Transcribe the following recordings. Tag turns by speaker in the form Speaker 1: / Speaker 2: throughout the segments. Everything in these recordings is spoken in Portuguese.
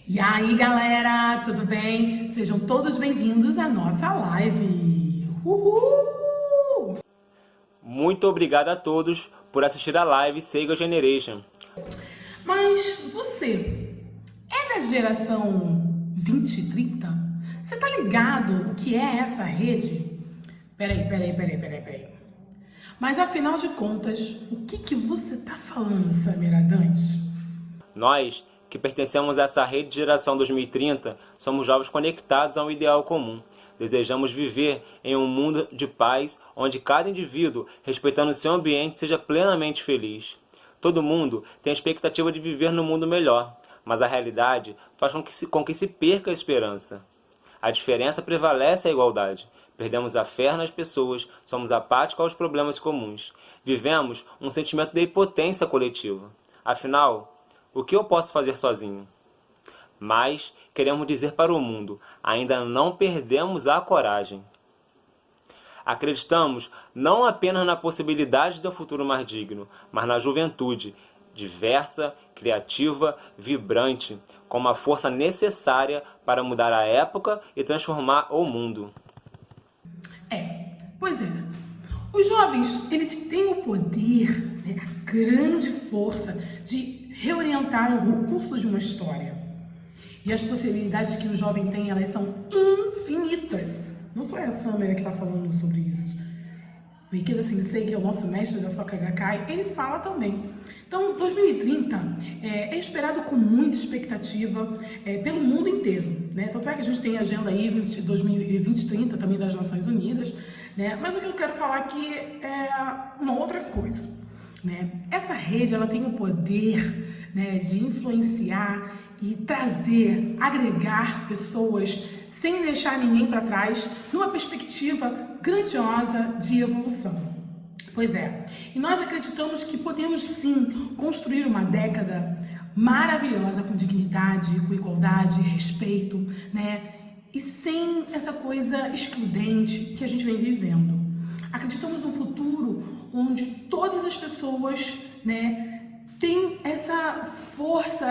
Speaker 1: E aí, galera, tudo bem? Sejam todos bem-vindos à nossa live. Uhul!
Speaker 2: Muito obrigado a todos por assistir a live Sega Generation.
Speaker 1: Mas você é da geração 2030? Você tá ligado o que é essa rede? Peraí. Mas afinal de contas, o que você tá falando, Samira Dantes?
Speaker 2: Nós, que pertencemos a essa rede de geração 2030, somos jovens conectados a um ideal comum. Desejamos viver em um mundo de paz, onde cada indivíduo, respeitando seu ambiente, seja plenamente feliz. Todo mundo tem a expectativa de viver num mundo melhor, mas a realidade faz com que se perca a esperança. A diferença prevalece a igualdade. Perdemos a fé nas pessoas, somos apáticos aos problemas comuns. Vivemos um sentimento de impotência coletiva. Afinal, o que eu posso fazer sozinho? Mas queremos dizer para o mundo, ainda não perdemos a coragem. Acreditamos não apenas na possibilidade de um futuro mais digno, mas na juventude, diversa, criativa, vibrante, com uma força necessária para mudar a época e transformar o mundo.
Speaker 1: Pois é. Os jovens, eles têm o poder, a grande força de reorientar o curso de uma história. E as possibilidades que o jovem tem, elas são infinitas. Não sou eu a Samira que está falando sobre isso. O Ikeda Sensei, que é o nosso mestre da Soka Gakkai, ele fala também. Então, 2030 é esperado com muita expectativa pelo mundo inteiro, né? Tanto é que a gente tem a agenda aí 2030 também das Nações Unidas, né? Mas o que eu quero falar aqui é uma outra coisa, né? Essa rede, ela tem o poder, né, de influenciar e trazer, agregar pessoas sem deixar ninguém para trás, numa perspectiva grandiosa de evolução. Pois é, e nós acreditamos que podemos sim construir uma década maravilhosa com dignidade, com igualdade, respeito, né? E sem essa coisa excludente que a gente vem vivendo. Acreditamos num futuro onde todas as pessoas, né, tem essa força,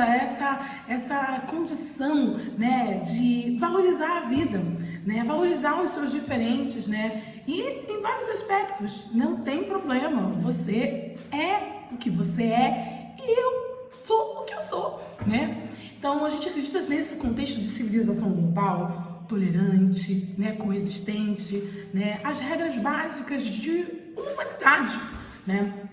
Speaker 1: essa condição, né, de valorizar a vida, né, valorizar os seus diferentes, né, e em vários aspectos, não tem problema, você é o que você é e eu sou o que eu sou, né. Então a gente acredita nesse contexto de civilização global, tolerante, né, coexistente, né, as regras básicas de humanidade, né.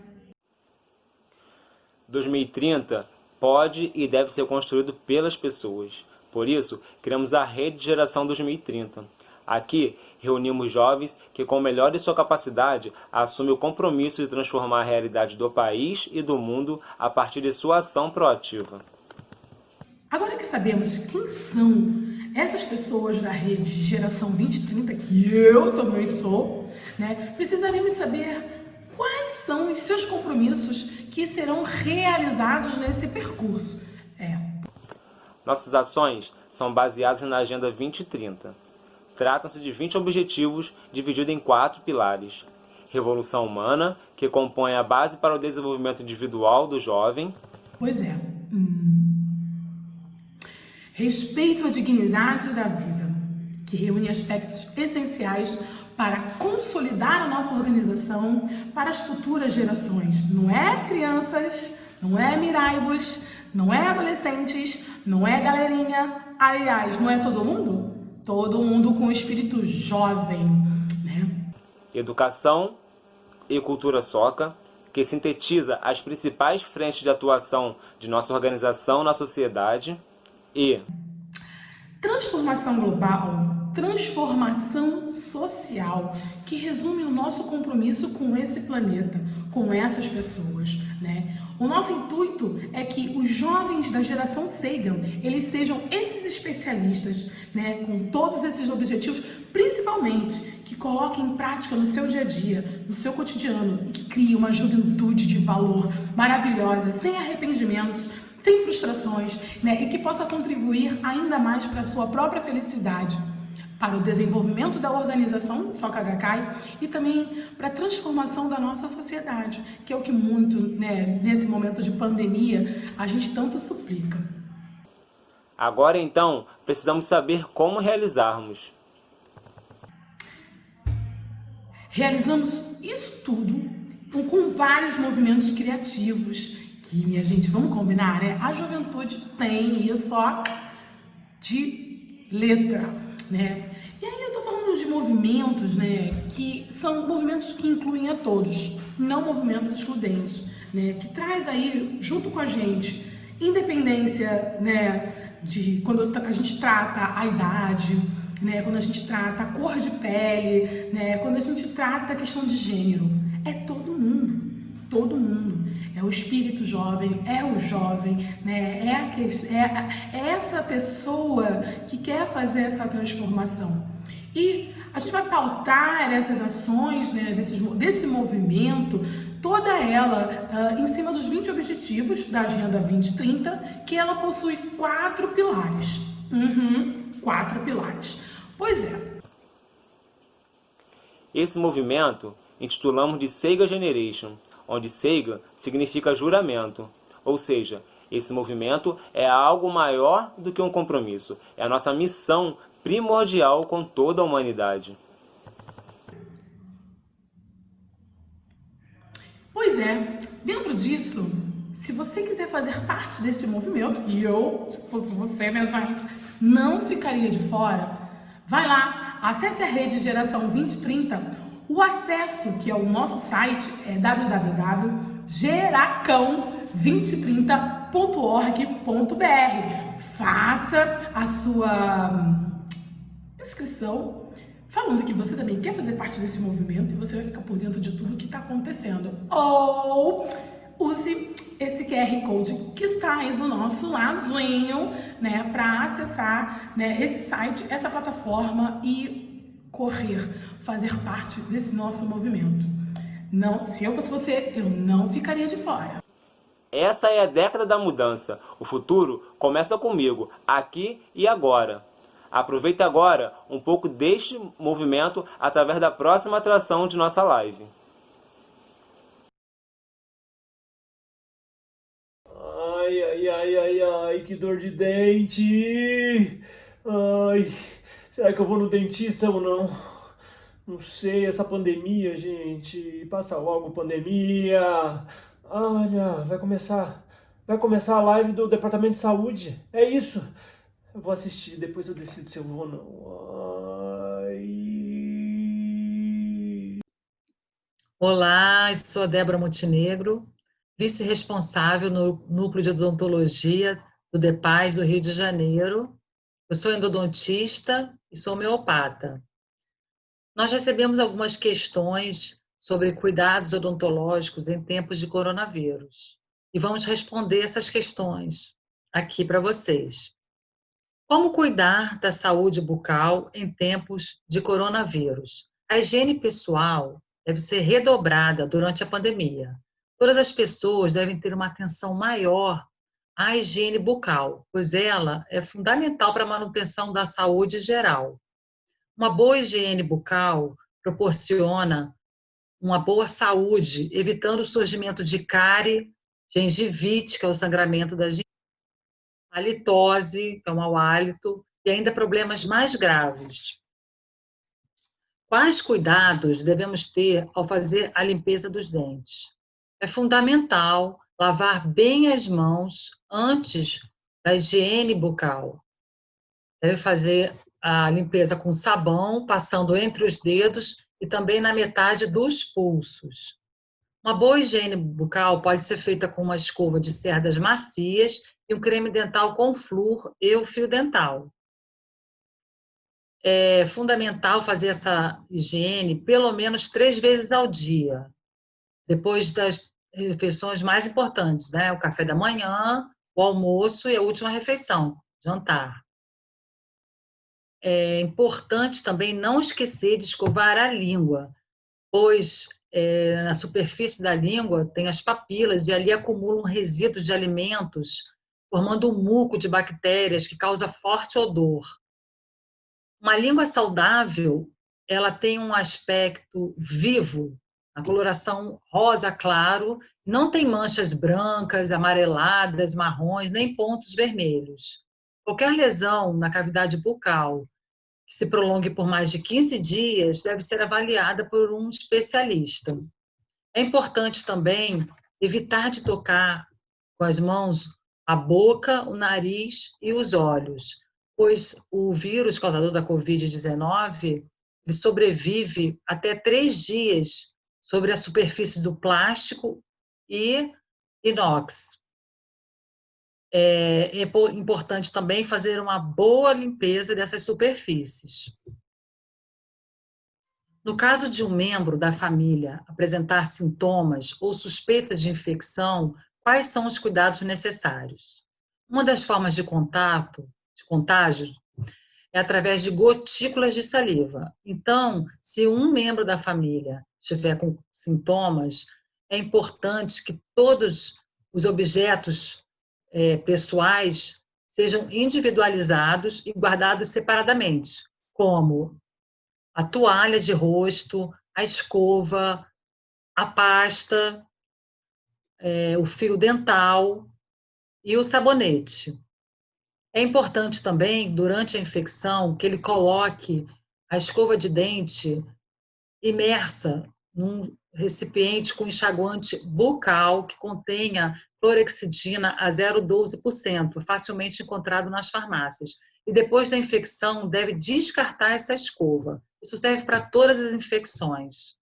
Speaker 2: 2030 pode e deve ser construído pelas pessoas. Por isso, criamos a Rede de Geração 2030. Aqui, reunimos jovens que, com o melhor de sua capacidade, assumem o compromisso de transformar a realidade do país e do mundo a partir de sua ação proativa.
Speaker 1: Agora que sabemos quem são essas pessoas da rede Geração 2030, que eu também sou, né, precisaremos saber quais são os seus compromissos que serão realizados nesse percurso.
Speaker 2: Nossas ações são baseadas na Agenda 2030. Tratam-se de 20 objetivos divididos em 4 pilares. Revolução humana, que compõe a base para o desenvolvimento individual do jovem.
Speaker 1: Pois é. Respeito à dignidade da vida, que reúne aspectos essenciais para consolidar a nossa organização para as futuras gerações. Não é crianças, não é miraibos, não é adolescentes, não é galerinha. Aliás, não é todo mundo? Todo mundo com espírito jovem, né?
Speaker 2: Educação e cultura Soka, que sintetiza as principais frentes de atuação de nossa organização na sociedade. E
Speaker 1: transformação global, transformação social, que resume o nosso compromisso com esse planeta, com essas pessoas, né? O nosso intuito é que os jovens da geração Seigan, eles sejam esses especialistas, né, com todos esses objetivos, principalmente que coloquem em prática no seu dia a dia, no seu cotidiano, e que criem uma juventude de valor maravilhosa, sem arrependimentos, sem frustrações, né, e que possa contribuir ainda mais para a sua própria felicidade, para o desenvolvimento da organização Soka Gakkai e também para a transformação da nossa sociedade, que é o que muito, né, nesse momento de pandemia, a gente tanto suplica.
Speaker 2: Agora então, precisamos saber como realizarmos.
Speaker 1: Realizamos isso tudo com vários movimentos criativos que, minha gente, vamos combinar, né? A juventude tem isso, ó, de letra, né? E aí eu tô falando de movimentos, né, que são movimentos que incluem a todos, não movimentos excludentes, né, que traz aí junto com a gente independência, né, de quando a gente trata a idade, né, quando a gente trata a cor de pele, né, quando a gente trata a questão de gênero, é todo mundo, todo mundo. É o espírito jovem, é o jovem, né? É essa pessoa que quer fazer essa transformação. E a gente vai pautar essas ações, né, desse movimento, toda ela em cima dos 20 objetivos da Agenda 2030, que ela possui 4 pilares. 4 pilares. Pois é.
Speaker 2: Esse movimento intitulamos de Seiga Generation, onde Seiga significa juramento, ou seja, esse movimento é algo maior do que um compromisso, é a nossa missão primordial com toda a humanidade.
Speaker 1: Pois é, dentro disso, se você quiser fazer parte desse movimento, e eu, se fosse você, minha gente, não ficaria de fora, vai lá, acesse a rede Geração 2030. O acesso, que é o nosso site, é www.geracão2030.org.br. Faça a sua inscrição, falando que você também quer fazer parte desse movimento e você vai ficar por dentro de tudo que está acontecendo. Ou use esse QR Code que está aí do nosso ladinho, né, para acessar, né, esse site, essa plataforma e correr, fazer parte desse nosso movimento. Não, se eu fosse você, eu não ficaria de fora.
Speaker 2: Essa é a década da mudança. O futuro começa comigo, aqui e agora. Aproveite agora um pouco deste movimento através da próxima atração de nossa live.
Speaker 3: Ai, ai, ai, ai, ai, que dor de dente! Ai, será que eu vou no dentista ou não? Não sei, essa pandemia, gente. Passa logo, pandemia. Olha, vai começar a live do Departamento de Saúde. É isso. Eu vou assistir, depois eu decido se eu vou ou não. Ai.
Speaker 4: Olá, sou a Débora Montenegro, vice-responsável no Núcleo de Odontologia do DEPAS do Rio de Janeiro. Eu sou endodontista e sou homeopata. Nós recebemos algumas questões sobre cuidados odontológicos em tempos de coronavírus e vamos responder essas questões aqui para vocês. Como cuidar da saúde bucal em tempos de coronavírus? A higiene pessoal deve ser redobrada durante a pandemia. Todas as pessoas devem ter uma atenção maior à higiene bucal, pois ela é fundamental para a manutenção da saúde geral. Uma boa higiene bucal proporciona uma boa saúde, evitando o surgimento de cárie, gengivite, que é o sangramento da gengiva, halitose, que é o mau hálito, e ainda problemas mais graves. Quais cuidados devemos ter ao fazer a limpeza dos dentes? É fundamental lavar bem as mãos antes da higiene bucal. Deve fazer a limpeza com sabão, passando entre os dedos e também na metade dos pulsos. Uma boa higiene bucal pode ser feita com uma escova de cerdas macias e um creme dental com flúor e o fio dental. É fundamental fazer essa higiene pelo menos 3 vezes ao dia, depois das refeições mais importantes, né? O café da manhã, o almoço e a última refeição, jantar. É importante também não esquecer de escovar a língua, pois na superfície da língua tem as papilas e ali acumulam resíduos de alimentos, formando um muco de bactérias que causa forte odor. Uma língua saudável, ela tem um aspecto vivo, a coloração rosa claro, não tem manchas brancas, amareladas, marrons, nem pontos vermelhos. Qualquer lesão na cavidade bucal que se prolongue por mais de 15 dias deve ser avaliada por um especialista. É importante também evitar de tocar com as mãos a boca, o nariz e os olhos, pois o vírus causador da Covid-19 ele sobrevive até 3 dias sobre a superfície do plástico e inox. É importante também fazer uma boa limpeza dessas superfícies. No caso de um membro da família apresentar sintomas ou suspeita de infecção, quais são os cuidados necessários? Uma das formas de contágio, é através de gotículas de saliva. Então, se um membro da família estiver com sintomas, é importante que todos os objetos pessoais sejam individualizados e guardados separadamente, como a toalha de rosto, a escova, a pasta, o fio dental e o sabonete. É importante também, durante a infecção, que ele coloque a escova de dente imersa num recipiente com enxaguante bucal que contenha clorexidina a 0,12%, facilmente encontrado nas farmácias. E depois da infecção, deve descartar essa escova. Isso serve para todas as infecções.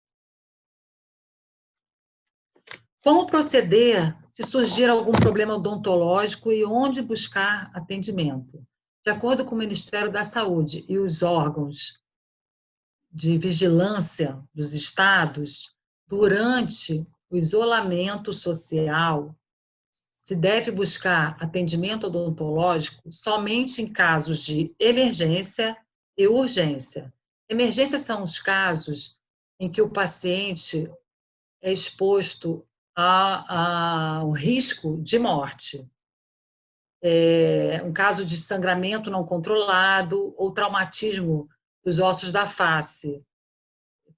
Speaker 4: Como proceder se surgir algum problema odontológico e onde buscar atendimento? De acordo com o Ministério da Saúde e os órgãos de vigilância dos estados, durante o isolamento social, se deve buscar atendimento odontológico somente em casos de emergência e urgência. Emergência são os casos em que o paciente é exposto ao risco de morte. Um caso de sangramento não controlado ou traumatismo dos ossos da face,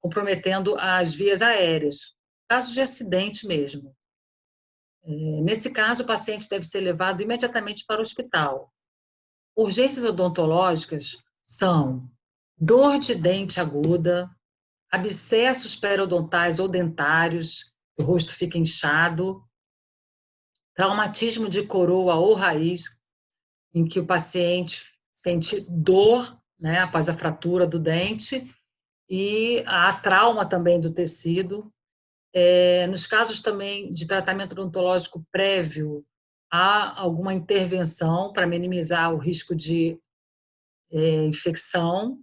Speaker 4: comprometendo as vias aéreas. Casos de acidente mesmo. Nesse caso, o paciente deve ser levado imediatamente para o hospital. Urgências odontológicas são dor de dente aguda, abscessos periodontais ou dentários, o rosto fica inchado, traumatismo de coroa ou raiz, em que o paciente sente dor, né, após a fratura do dente, e há trauma também do tecido. Nos casos também de tratamento odontológico prévio, há alguma intervenção para minimizar o risco de infecção.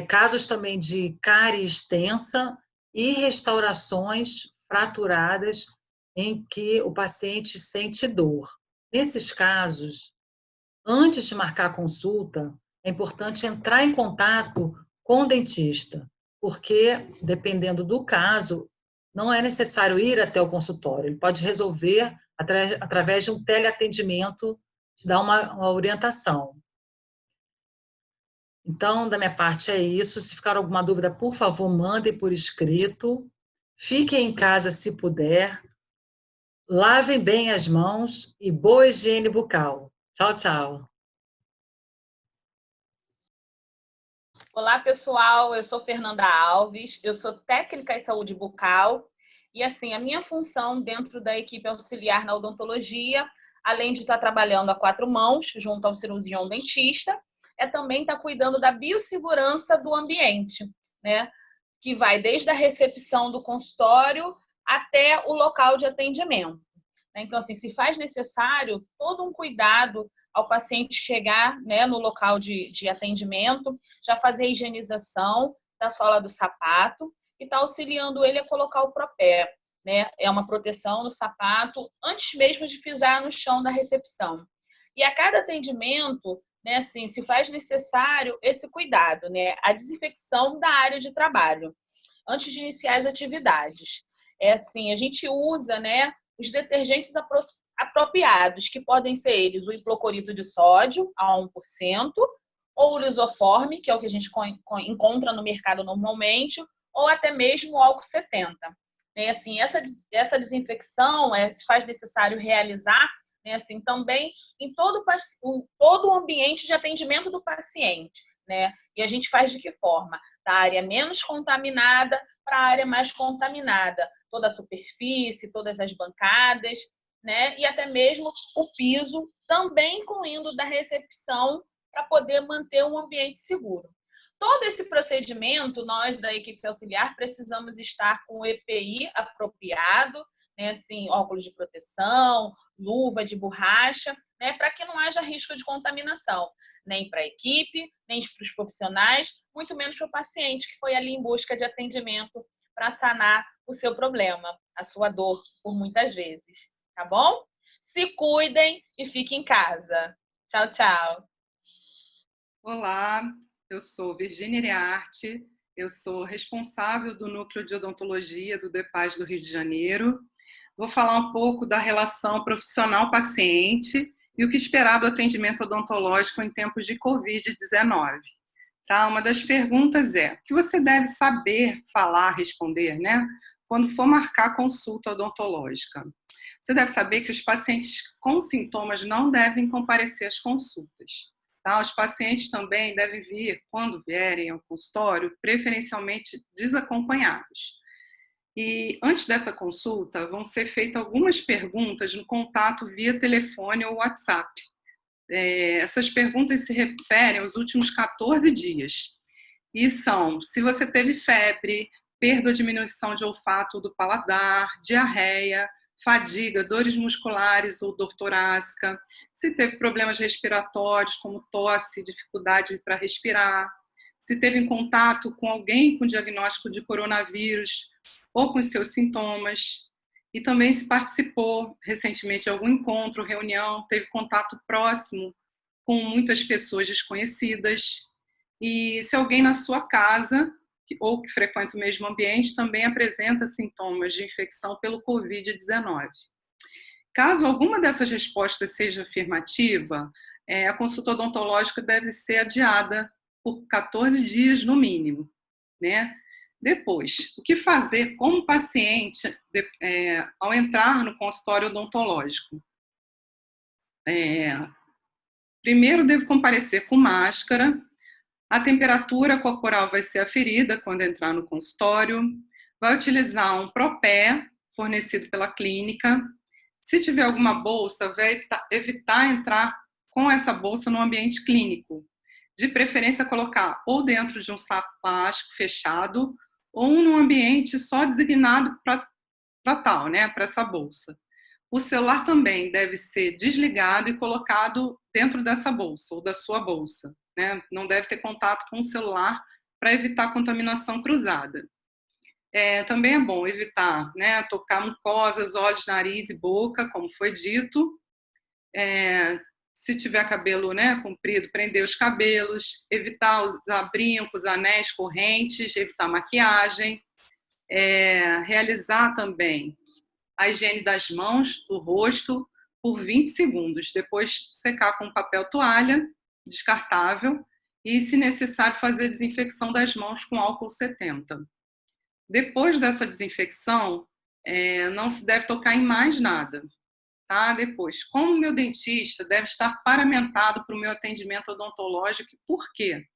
Speaker 4: Casos também de cárie extensa e restaurações fraturadas em que o paciente sente dor. Nesses casos, antes de marcar a consulta, é importante entrar em contato com o dentista, porque, dependendo do caso, não é necessário ir até o consultório. Ele pode resolver através de um teleatendimento, te dar uma orientação. Então, da minha parte é isso. Se ficar alguma dúvida, por favor, mandem por escrito. Fiquem em casa se puder. Lavem bem as mãos e boa higiene bucal. Tchau, tchau.
Speaker 5: Olá, pessoal. Eu sou Fernanda Alves. Eu sou técnica em saúde bucal. E, assim, a minha função dentro da equipe auxiliar na odontologia, além de estar trabalhando a 4 mãos, junto ao cirurgião dentista, é também estar cuidando da biossegurança do ambiente, né? Que vai desde a recepção do consultório até o local de atendimento. Então, assim, se faz necessário todo um cuidado ao paciente chegar, né, no local de atendimento, já fazer a higienização da sola do sapato e tá auxiliando ele a colocar o propé, né? É uma proteção no sapato antes mesmo de pisar no chão da recepção. E a cada atendimento, né, assim, se faz necessário esse cuidado, né? A desinfecção da área de trabalho antes de iniciar as atividades. Assim, a gente usa, né, os detergentes apropriados, que podem ser eles o hipoclorito de sódio a 1%, ou o lisoforme, que é o que a gente encontra no mercado normalmente, ou até mesmo o álcool 70. Assim, essa desinfecção se faz necessário realizar né? Assim, também em todo o ambiente de atendimento do paciente, né? E a gente faz de que forma? Da área menos contaminada para a área mais contaminada. Toda a superfície, todas as bancadas, né? E até mesmo o piso, também incluindo da recepção, para poder manter um ambiente seguro. Todo esse procedimento, nós da equipe auxiliar precisamos estar com o EPI apropriado, né? Assim, óculos de proteção, luva de borracha, né? Para que não haja risco de contaminação, nem para a equipe, nem para os profissionais, muito menos para o paciente que foi ali em busca de atendimento para sanar o seu problema, a sua dor, por muitas vezes, tá bom? Se cuidem e fiquem em casa. Tchau, tchau.
Speaker 6: Olá, eu sou Virgínia Iriarte, eu sou responsável do Núcleo de Odontologia do DEPAS do Rio de Janeiro. Vou falar um pouco da relação profissional-paciente e o que esperar do atendimento odontológico em tempos de Covid-19. Tá? Uma das perguntas é: o que você deve saber, falar, responder, né, quando for marcar consulta odontológica? Você deve saber que os pacientes com sintomas não devem comparecer às consultas. Tá? Os pacientes também devem vir, quando vierem ao consultório, preferencialmente desacompanhados. E antes dessa consulta, vão ser feitas algumas perguntas no contato via telefone ou WhatsApp. Essas perguntas se referem aos últimos 14 dias. E são: se você teve febre, perda ou diminuição de olfato do paladar, diarreia, fadiga, dores musculares ou dor torácica, se teve problemas respiratórios, como tosse, dificuldade para respirar, se teve em contato com alguém com diagnóstico de coronavírus ou com os seus sintomas, e também se participou recentemente de algum encontro, reunião, teve contato próximo com muitas pessoas desconhecidas, e se alguém na sua casa ou que frequenta o mesmo ambiente também apresenta sintomas de infecção pelo Covid-19. Caso alguma dessas respostas seja afirmativa, a consulta odontológica deve ser adiada por 14 dias no mínimo, né? Depois, o que fazer como paciente ao entrar no consultório odontológico? Primeiro, devo comparecer com máscara. A temperatura corporal vai ser aferida quando entrar no consultório. Vai utilizar um Propé fornecido pela clínica. Se tiver alguma bolsa, vai evitar entrar com essa bolsa no ambiente clínico. De preferência, colocar ou dentro de um saco plástico fechado ou num ambiente só designado para tal, né, para essa bolsa. O celular também deve ser desligado e colocado dentro dessa bolsa ou da sua bolsa, né? Não deve ter contato com o celular para evitar contaminação cruzada. Também é bom evitar, né, tocar mucosas, olhos, nariz e boca, como foi dito. Se tiver cabelo, né, comprido, prender os cabelos, evitar usar brincos, anéis, correntes, evitar maquiagem, realizar também a higiene das mãos, do rosto, por 20 segundos, depois secar com papel toalha descartável e, se necessário, fazer a desinfecção das mãos com álcool 70. Depois dessa desinfecção, não se deve tocar em mais nada. Tá? Depois, como meu dentista deve estar paramentado para o meu atendimento odontológico e por quê?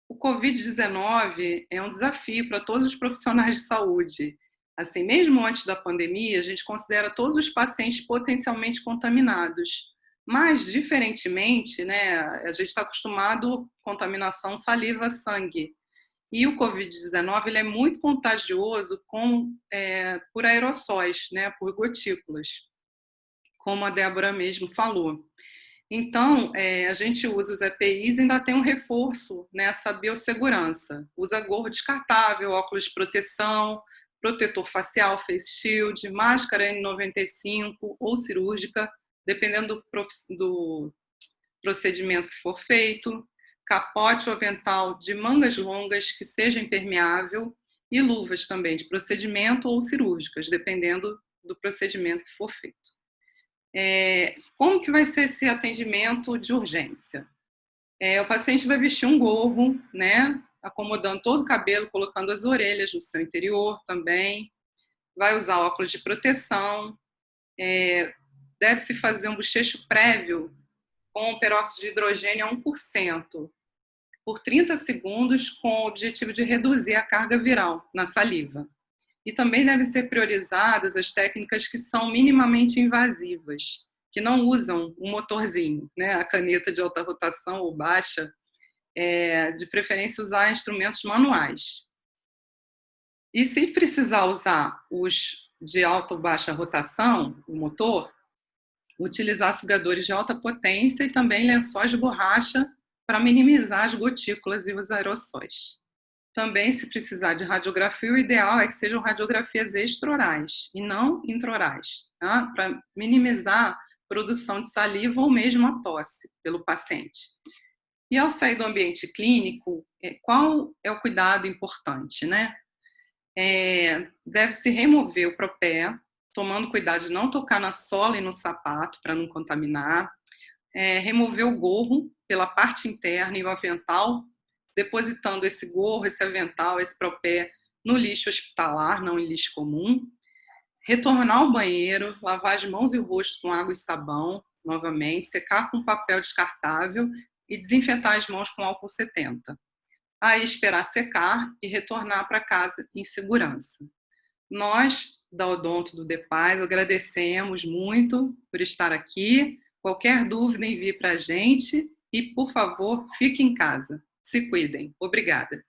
Speaker 6: O Covid-19 é um desafio para todos os profissionais de saúde. Assim, mesmo antes da pandemia, a gente considera todos os pacientes potencialmente contaminados. Mas, diferentemente, né, a gente está acostumado com contaminação saliva-sangue. E o Covid-19 ele é muito contagioso por aerossóis, né, por gotículas, como a Débora mesmo falou. Então, a gente usa os EPIs e ainda tem um reforço nessa biossegurança. Usa gorro descartável, óculos de proteção, protetor facial, face shield, máscara N95 ou cirúrgica, dependendo do procedimento que for feito, capote ou avental de mangas longas que seja impermeável e luvas também de procedimento ou cirúrgicas, dependendo do procedimento que for feito. Como que vai ser esse atendimento de urgência? O paciente vai vestir um gorro, né, acomodando todo o cabelo, colocando as orelhas no seu interior também, vai usar óculos de proteção, deve-se fazer um bochecho prévio com peróxido de hidrogênio a 1%, por 30 segundos, com o objetivo de reduzir a carga viral na saliva. E também devem ser priorizadas as técnicas que são minimamente invasivas, que não usam um motorzinho, né? A caneta de alta rotação ou baixa, de preferência usar instrumentos manuais. E se precisar usar os de alta ou baixa rotação, o motor, utilizar sugadores de alta potência e também lençóis de borracha para minimizar as gotículas e os aerossóis. Também, se precisar de radiografia, o ideal é que sejam radiografias extraorais e não intraorais, tá? Para minimizar a produção de saliva ou mesmo a tosse pelo paciente. E ao sair do ambiente clínico, qual é o cuidado importante, né? Deve-se remover o propé, tomando cuidado de não tocar na sola e no sapato para não contaminar. Remover o gorro pela parte interna e o avental, depositando esse gorro, esse avental, esse propé no lixo hospitalar, não em lixo comum. Retornar ao banheiro, lavar as mãos e o rosto com água e sabão, novamente, secar com papel descartável e desinfetar as mãos com álcool 70. Aí esperar secar e retornar para casa em segurança. Nós, da Odonto do DEPAS, agradecemos muito por estar aqui. Qualquer dúvida, envie para a gente e, por favor, fique em casa. Se cuidem. Obrigada.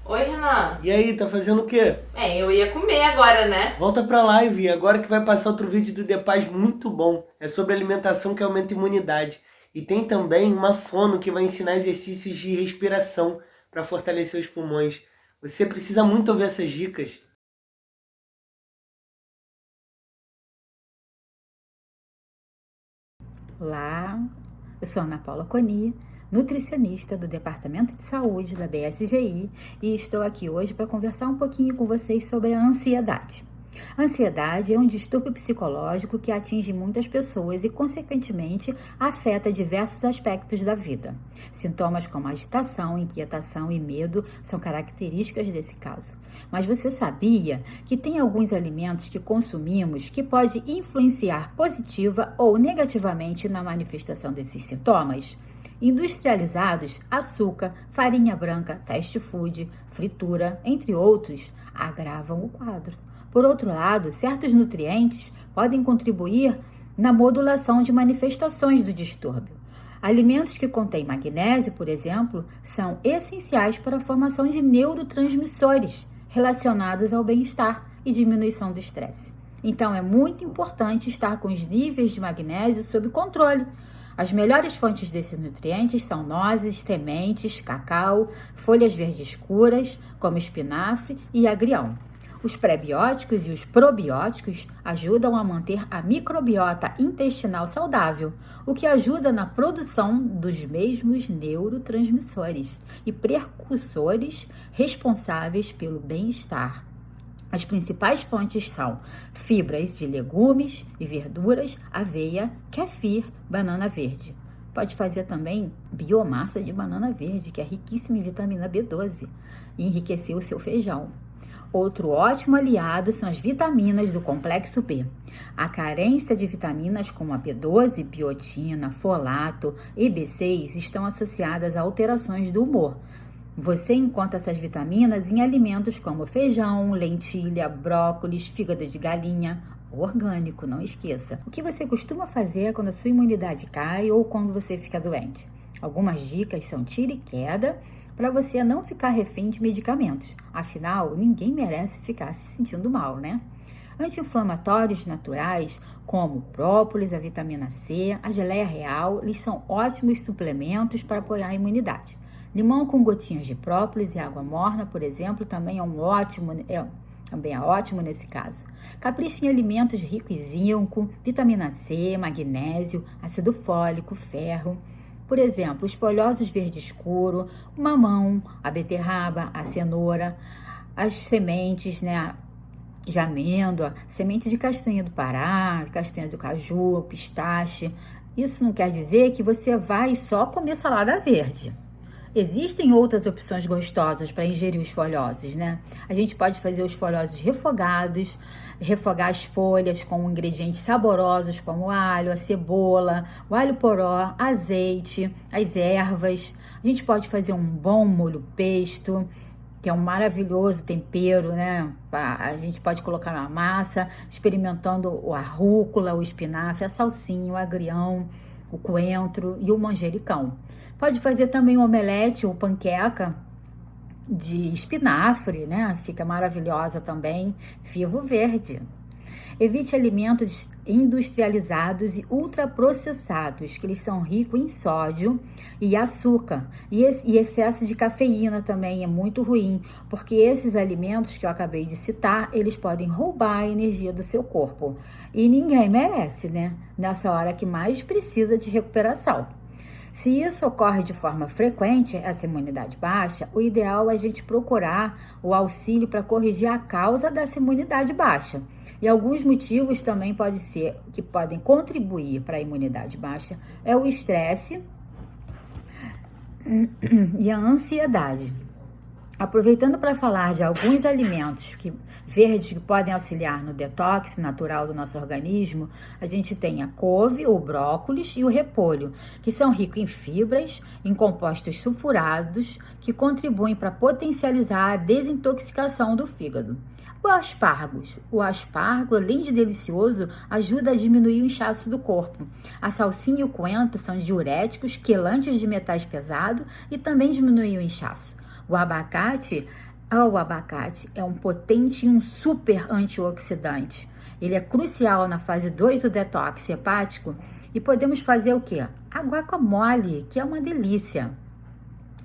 Speaker 7: Oi, Renan.
Speaker 8: E aí, tá fazendo o quê?
Speaker 7: Eu ia comer agora, né?
Speaker 8: Volta pra live, agora que vai passar outro vídeo do DEPAS muito bom. É sobre alimentação que aumenta a imunidade. E tem também uma fono que vai ensinar exercícios de respiração para fortalecer os pulmões. Você precisa muito ouvir essas dicas.
Speaker 9: Olá, eu sou Ana Paula Coni, nutricionista do Departamento de Saúde da BSGI e estou aqui hoje para conversar um pouquinho com vocês sobre a ansiedade. A ansiedade é um distúrbio psicológico que atinge muitas pessoas e, consequentemente, afeta diversos aspectos da vida. Sintomas como agitação, inquietação e medo são características desse caso. Mas você sabia que tem alguns alimentos que consumimos que podem influenciar positiva ou negativamente na manifestação desses sintomas? Industrializados, açúcar, farinha branca, fast food, fritura, entre outros, agravam o quadro. Por outro lado, certos nutrientes podem contribuir na modulação de manifestações do distúrbio. Alimentos que contêm magnésio, por exemplo, são essenciais para a formação de neurotransmissores relacionados ao bem-estar e diminuição do estresse. Então, é muito importante estar com os níveis de magnésio sob controle. As melhores fontes desses nutrientes são nozes, sementes, cacau, folhas verdes escuras, como espinafre e agrião. Os pré-bióticos e os probióticos ajudam a manter a microbiota intestinal saudável, o que ajuda na produção dos mesmos neurotransmissores e precursores responsáveis pelo bem-estar. As principais fontes são fibras de legumes e verduras, aveia, kefir, banana verde. Pode fazer também biomassa de banana verde, que é riquíssima em vitamina B12 e enriquecer o seu feijão. Outro ótimo aliado são as vitaminas do complexo B. A carência de vitaminas como a B12, biotina, folato e B6 estão associadas a alterações do humor. Você encontra essas vitaminas em alimentos como feijão, lentilha, brócolis, fígado de galinha, orgânico, não esqueça. O que você costuma fazer quando a sua imunidade cai ou quando você fica doente? Algumas dicas são tira e queda, para você não ficar refém de medicamentos. Afinal, ninguém merece ficar se sentindo mal, né? Anti-inflamatórios naturais, como própolis, a vitamina C, a geleia real, eles são ótimos suplementos para apoiar a imunidade. Limão com gotinhas de própolis e água morna, por exemplo, também é ótimo nesse caso. Capricha em alimentos ricos em zinco, vitamina C, magnésio, ácido fólico, ferro. Por exemplo, os folhosos verde escuro, o mamão, a beterraba, a cenoura, as sementes, de amêndoa, semente de castanha do Pará, castanha do caju, pistache. Isso não quer dizer que você vai só comer salada verde. Existem outras opções gostosas para ingerir os folhosos, né? A gente pode fazer os folhosos refogados, refogar as folhas com ingredientes saborosos como o alho, a cebola, o alho poró, azeite, as ervas. A gente pode fazer um bom molho pesto, que é um maravilhoso tempero, né? A gente pode colocar na massa, experimentando a rúcula, o espinafre, a salsinha, o agrião, o coentro e o manjericão. Pode fazer também um omelete ou panqueca de espinafre, né? Fica maravilhosa também. Vivo verde. Evite alimentos industrializados e ultraprocessados, que eles são ricos em sódio e açúcar. E excesso de cafeína também é muito ruim, porque esses alimentos que eu acabei de citar, eles podem roubar a energia do seu corpo. E ninguém merece, né? Nessa hora que mais precisa de recuperação. Se isso ocorre de forma frequente, essa imunidade baixa, o ideal é a gente procurar o auxílio para corrigir a causa dessa imunidade baixa. E alguns motivos também podem contribuir para a imunidade baixa é o estresse e a ansiedade. Aproveitando para falar de alguns alimentos verdes que podem auxiliar no detox natural do nosso organismo, a gente tem a couve, o brócolis e o repolho, que são ricos em fibras, em compostos sulfurados, que contribuem para potencializar a desintoxicação do fígado. O aspargo, além de delicioso, ajuda a diminuir o inchaço do corpo. A salsinha e o coentro são diuréticos, quelantes de metais pesados e também diminuem o inchaço. O abacate é um potente e um super antioxidante. Ele é crucial na fase 2 do detox hepático e podemos fazer o quê? A guacamole, que é uma delícia.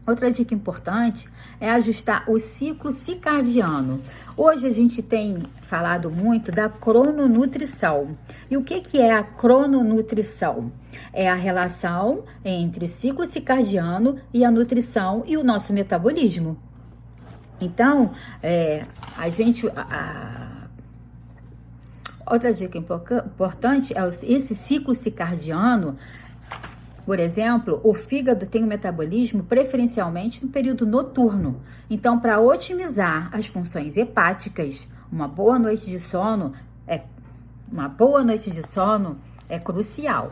Speaker 9: Outra dica importante é ajustar o ciclo circadiano. Hoje a gente tem falado muito da crononutrição. E o que é a crononutrição? É a relação entre o ciclo circadiano e a nutrição e o nosso metabolismo. Então, outra dica importante é esse ciclo circadiano. Por exemplo, o fígado tem um metabolismo preferencialmente no período noturno. Então, para otimizar as funções hepáticas, uma boa noite de sono é crucial.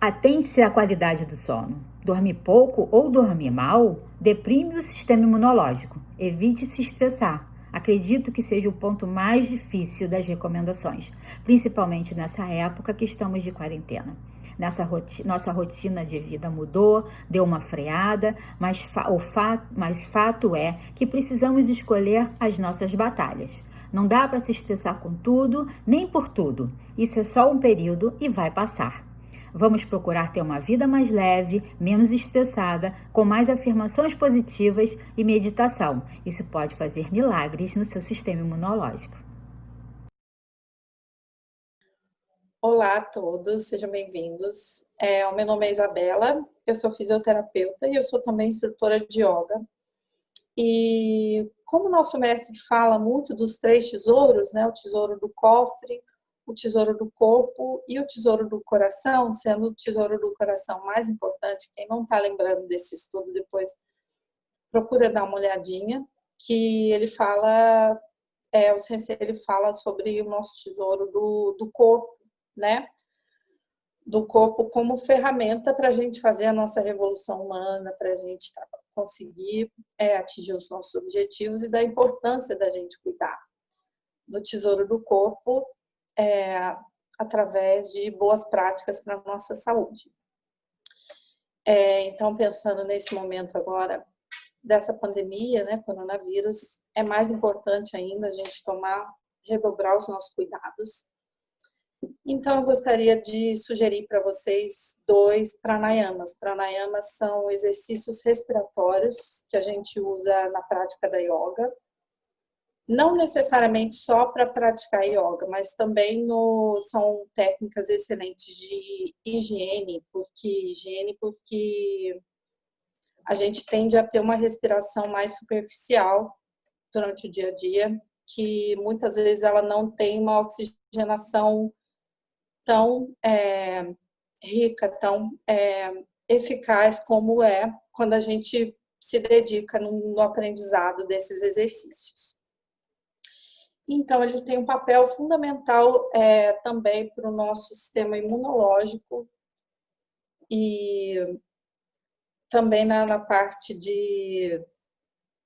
Speaker 9: Atente-se à qualidade do sono. Dormir pouco ou dormir mal deprime o sistema imunológico. Evite se estressar. Acredito que seja o ponto mais difícil das recomendações, principalmente nessa época que estamos de quarentena. Nossa rotina de vida mudou, deu uma freada, mas fato é que precisamos escolher as nossas batalhas. Não dá para se estressar com tudo, nem por tudo. Isso é só um período e vai passar. Vamos procurar ter uma vida mais leve, menos estressada, com mais afirmações positivas e meditação. Isso pode fazer milagres no seu sistema imunológico.
Speaker 10: Olá a todos, sejam bem-vindos. O meu nome é Isabela, eu sou fisioterapeuta e eu sou também instrutora de yoga. E como o nosso mestre fala muito dos 3 tesouros, né, o tesouro do cofre, o tesouro do corpo e o tesouro do coração, sendo o tesouro do coração mais importante, quem não está lembrando desse estudo depois, procura dar uma olhadinha, que ele fala, o sensei, ele fala sobre o nosso tesouro do corpo, né? Do corpo como ferramenta para a gente fazer a nossa revolução humana, para a gente conseguir atingir os nossos objetivos e da importância da gente cuidar do tesouro do corpo através de boas práticas para a nossa saúde. Então, pensando nesse momento agora dessa pandemia, né, coronavírus, é mais importante ainda a gente redobrar os nossos cuidados. Então, eu gostaria de sugerir para vocês 2 pranayamas. Pranayamas são exercícios respiratórios que a gente usa na prática da yoga. Não necessariamente só para praticar yoga, mas também são técnicas excelentes de higiene, porque a gente tende a ter uma respiração mais superficial durante o dia a dia, que muitas vezes ela não tem uma oxigenação tão rica, tão eficaz como é quando a gente se dedica no aprendizado desses exercícios. Então, ele tem um papel fundamental também para o nosso sistema imunológico e também na parte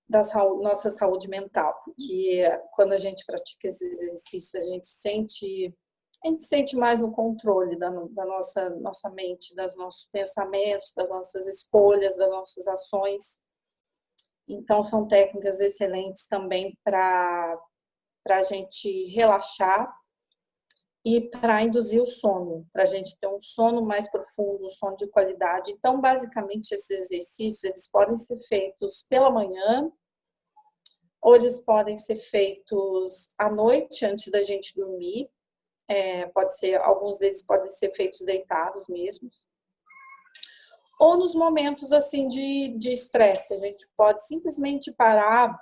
Speaker 10: da nossa saúde mental, porque quando a gente pratica esses exercícios, a gente sente mais no controle da nossa mente, dos nossos pensamentos, das nossas escolhas, das nossas ações. Então, são técnicas excelentes também para a gente relaxar e para induzir o sono, para a gente ter um sono mais profundo, um sono de qualidade. Então, basicamente, esses exercícios eles podem ser feitos pela manhã ou eles podem ser feitos à noite, antes da gente dormir. Alguns deles podem ser feitos deitados mesmo. Ou nos momentos assim de estresse, a gente pode simplesmente parar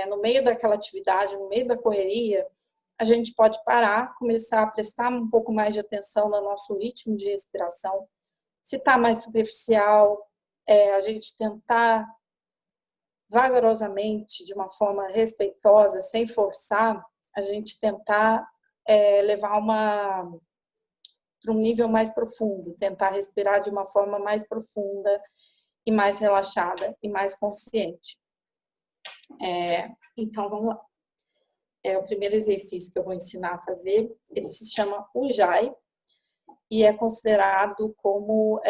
Speaker 10: no meio daquela atividade, no meio da correria, a gente pode parar, começar a prestar um pouco mais de atenção no nosso ritmo de respiração. Se está mais superficial, a gente tentar vagarosamente, de uma forma respeitosa, sem forçar, a gente tentar levar para um nível mais profundo, tentar respirar de uma forma mais profunda e mais relaxada e mais consciente. Então, vamos lá. O primeiro exercício que eu vou ensinar a fazer, ele se chama Ujjayi e é considerado como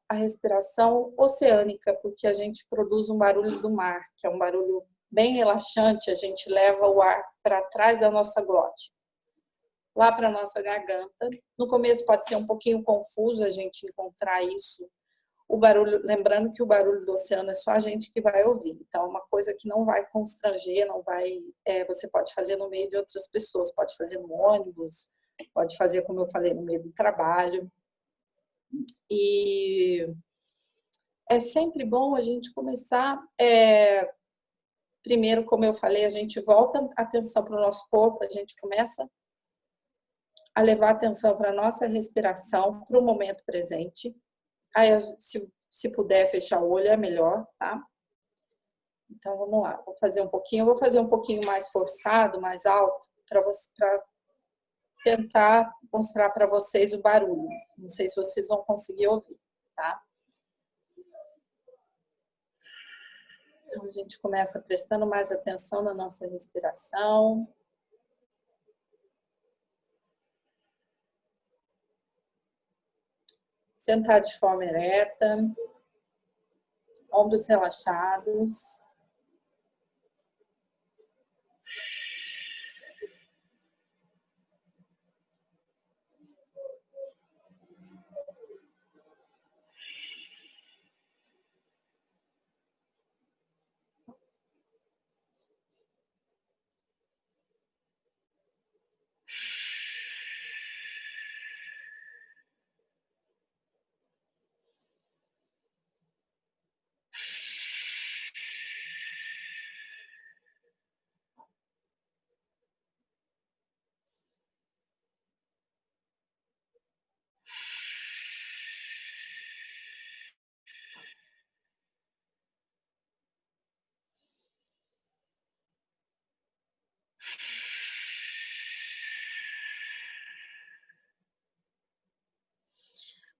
Speaker 10: a respiração oceânica, porque a gente produz um barulho do mar, que é um barulho bem relaxante, a gente leva o ar para trás da nossa glote, lá para a nossa garganta. No começo pode ser um pouquinho confuso a gente encontrar isso, o barulho, lembrando que o barulho do oceano é só a gente que vai ouvir. Então, é uma coisa que não vai constranger, não vai. Você pode fazer no meio de outras pessoas, pode fazer no ônibus, pode fazer, como eu falei, no meio do trabalho. E é sempre bom a gente começar. Primeiro, como eu falei, a gente volta a atenção para o nosso corpo, a gente começa a levar atenção para a nossa respiração, para o momento presente. Aí, se puder fechar o olho, é melhor, tá? Então, vamos lá. Vou fazer um pouquinho mais forçado, mais alto, para tentar mostrar para vocês o barulho. Não sei se vocês vão conseguir ouvir, tá? Então, a gente começa prestando mais atenção na nossa respiração. Sentar de forma ereta, ombros relaxados.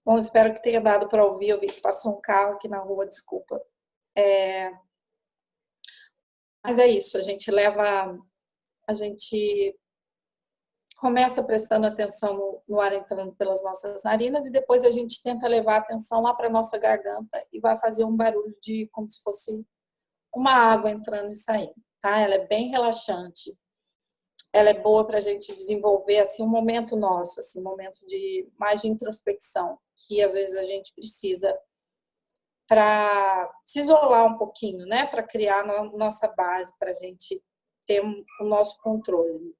Speaker 10: Bom, espero que tenha dado para ouvir. Eu vi que passou um carro aqui na rua, desculpa. Mas é isso, a gente começa prestando atenção no ar entrando pelas nossas narinas e depois a gente tenta levar a atenção lá para a nossa garganta e vai fazer um barulho como se fosse uma água entrando e saindo, tá? Ela é bem relaxante. Ela é boa para a gente desenvolver assim, um momento nosso, assim, um momento mais de introspecção, que às vezes a gente precisa para se isolar um pouquinho, né? Para criar nossa base, para a gente ter o nosso controle.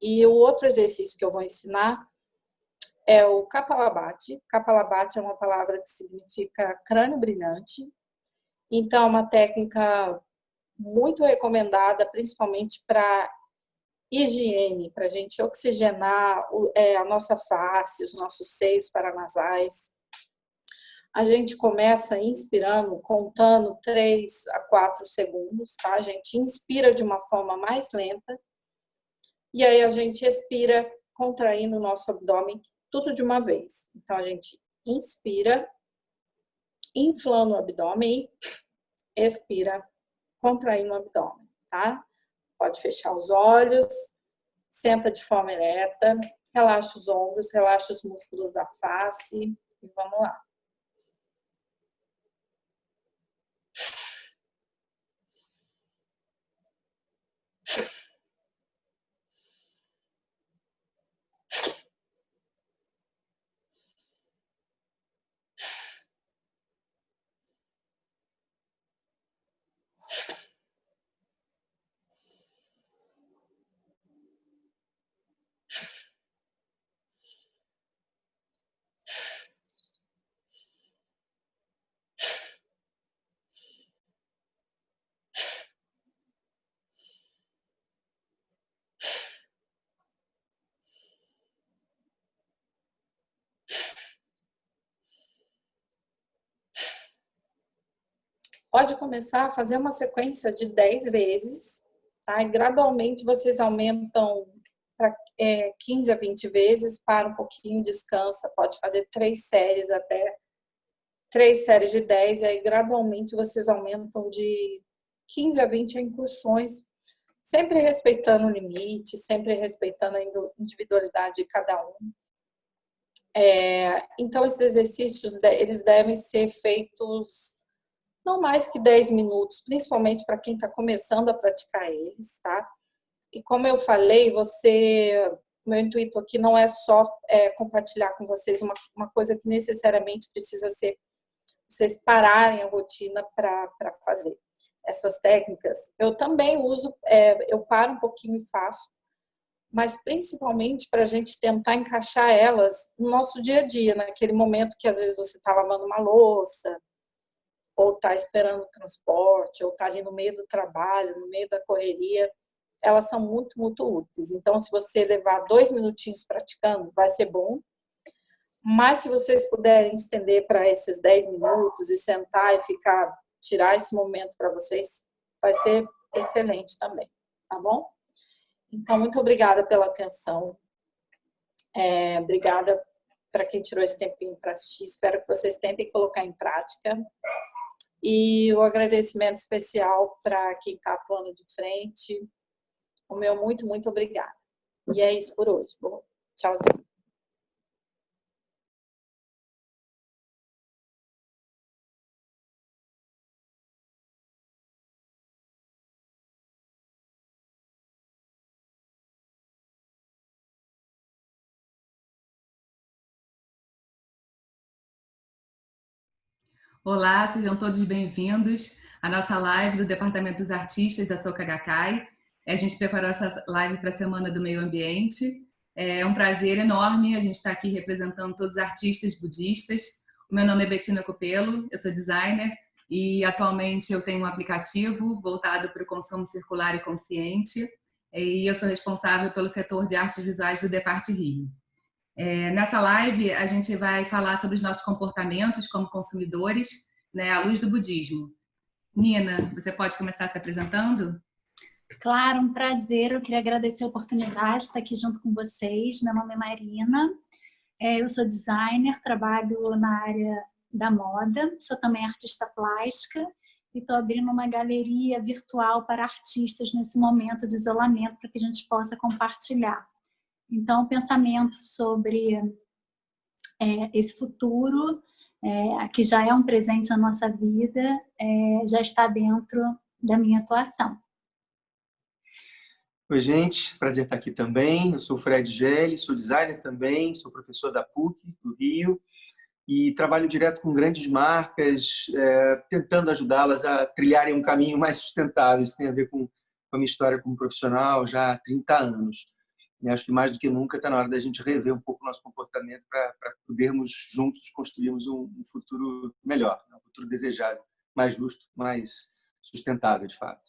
Speaker 10: E o outro exercício que eu vou ensinar é o Kapalabhati. Kapalabhati é uma palavra que significa crânio brilhante. Então, é uma técnica muito recomendada, principalmente para higiene, para a gente oxigenar a nossa face, os nossos seios paranasais. A gente começa inspirando, contando 3 a 4 segundos, tá? A gente inspira de uma forma mais lenta e aí a gente expira contraindo o nosso abdômen tudo de uma vez. Então, a gente inspira, inflando o abdômen e expira, contraindo o abdômen, tá? Pode fechar os olhos, senta de forma ereta, relaxa os ombros, relaxa os músculos da face e vamos lá. Pode começar a fazer uma sequência de 10 vezes, tá? E gradualmente vocês aumentam para 15 a 20 vezes, para um pouquinho, descansa, pode fazer 3 séries até 3 séries de 10, e aí gradualmente vocês aumentam de 15 a 20 incursões, sempre respeitando o limite, sempre respeitando a individualidade de cada um. Então, esses exercícios, eles devem ser feitos não mais que 10 minutos, principalmente para quem está começando a praticar eles, tá? E como eu falei, meu intuito aqui não é só compartilhar com vocês uma coisa que necessariamente precisa ser vocês pararem a rotina para fazer. Essas técnicas, eu também uso, eu paro um pouquinho e faço, mas principalmente para a gente tentar encaixar elas no nosso dia a dia, naquele momento que às vezes você está lavando uma louça, ou está esperando o transporte, ou está ali no meio do trabalho, no meio da correria, elas são muito, muito úteis. Então, se você levar 2 minutinhos praticando, vai ser bom. Mas se vocês puderem estender para esses 10 minutos e sentar e tirar esse momento para vocês, vai ser excelente também, tá bom? Então, muito obrigada pela atenção. Obrigada para quem tirou esse tempinho para assistir. Espero que vocês tentem colocar em prática. E o agradecimento especial para quem está atuando de frente. O meu muito, muito obrigada. E é isso por hoje. Bom, tchauzinho.
Speaker 11: Olá, sejam todos bem-vindos à nossa live do Departamento dos Artistas da Soka Gakkai. A gente preparou essa live para a Semana do Meio Ambiente. É um prazer enorme a gente estar aqui representando todos os artistas budistas. O meu nome é Bettina Copelo, eu sou designer e atualmente eu tenho um aplicativo voltado para o consumo circular e consciente e eu sou responsável pelo setor de artes visuais do Depart Rio. Nessa live, a gente vai falar sobre os nossos comportamentos como consumidores, né, à luz do budismo. Nina, você pode começar se apresentando?
Speaker 12: Claro, um prazer. Eu queria agradecer a oportunidade de estar aqui junto com vocês. Meu nome é Marina, eu sou designer, trabalho na área da moda, sou também artista plástica e estou abrindo uma galeria virtual para artistas nesse momento de isolamento para que a gente possa compartilhar. Então, o pensamento sobre esse futuro, que já é um presente na nossa vida, já está dentro da minha atuação.
Speaker 13: Oi, gente. Prazer estar aqui também. Eu sou o Fred Gelli, sou designer também, sou professor da PUC, do Rio, e trabalho direto com grandes marcas, tentando ajudá-las a trilharem um caminho mais sustentável. Isso tem a ver com a minha história como profissional já há 30 anos. E acho que mais do que nunca está na hora da gente rever um pouco o nosso comportamento para podermos juntos construirmos um futuro melhor, um futuro desejável, mais justo, mais sustentável, de fato.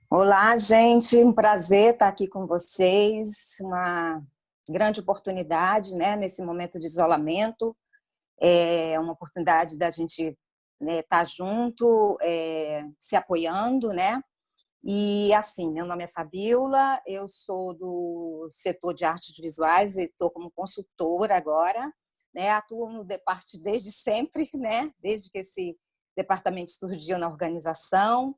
Speaker 14: Olá, gente, um prazer estar aqui com vocês, uma grande oportunidade, né, nesse momento de isolamento. É uma oportunidade da gente, né, estar junto, se apoiando, né? E assim, meu nome é Fabiola, eu sou do setor de artes visuais e estou como consultora agora, né? Atuo no Departe desde sempre, né? Desde que esse departamento surgiu na organização.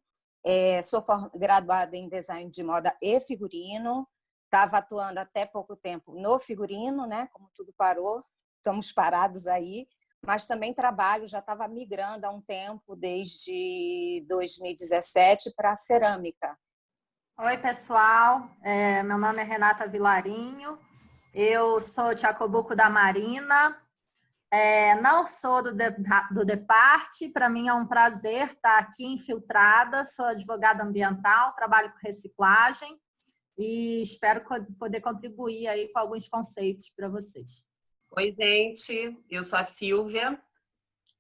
Speaker 14: Sou graduada em design de moda e figurino, estava atuando até pouco tempo no figurino, né? Como tudo parou, estamos parados aí, mas também trabalho, já estava migrando há um tempo, desde 2017, para a cerâmica.
Speaker 15: Oi, pessoal. Meu nome é Renata Vilarinho, eu sou de Jacobuco da Marina, não sou do Departe, para mim é um prazer estar aqui infiltrada, sou advogada ambiental, trabalho com reciclagem e espero poder contribuir aí com alguns conceitos para vocês.
Speaker 16: Oi, gente, eu sou a Silvia,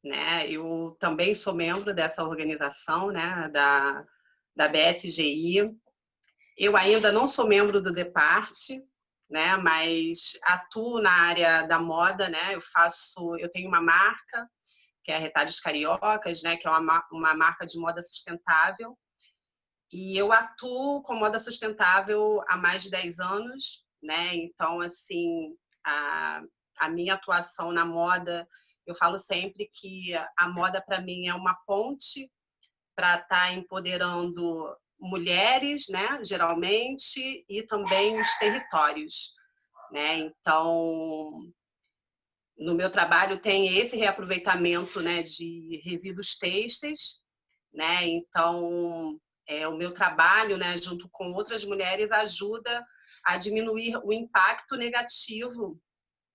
Speaker 16: né? Eu também sou membro dessa organização, né? Da BSGI. Eu ainda não sou membro do Departe, né? Mas atuo na área da moda, né? Eu tenho uma marca, que é a Retalhos Cariocas, né? Que é uma marca de moda sustentável. E eu atuo com moda sustentável há mais de 10 anos, né? Então, assim, a minha atuação na moda, eu falo sempre que a moda, para mim, é uma ponte para estar empoderando mulheres, né, geralmente, e também os territórios, né? Então, no meu trabalho tem esse reaproveitamento, né, de resíduos têxteis, né? Então, o meu trabalho, né, junto com outras mulheres, ajuda a diminuir o impacto negativo,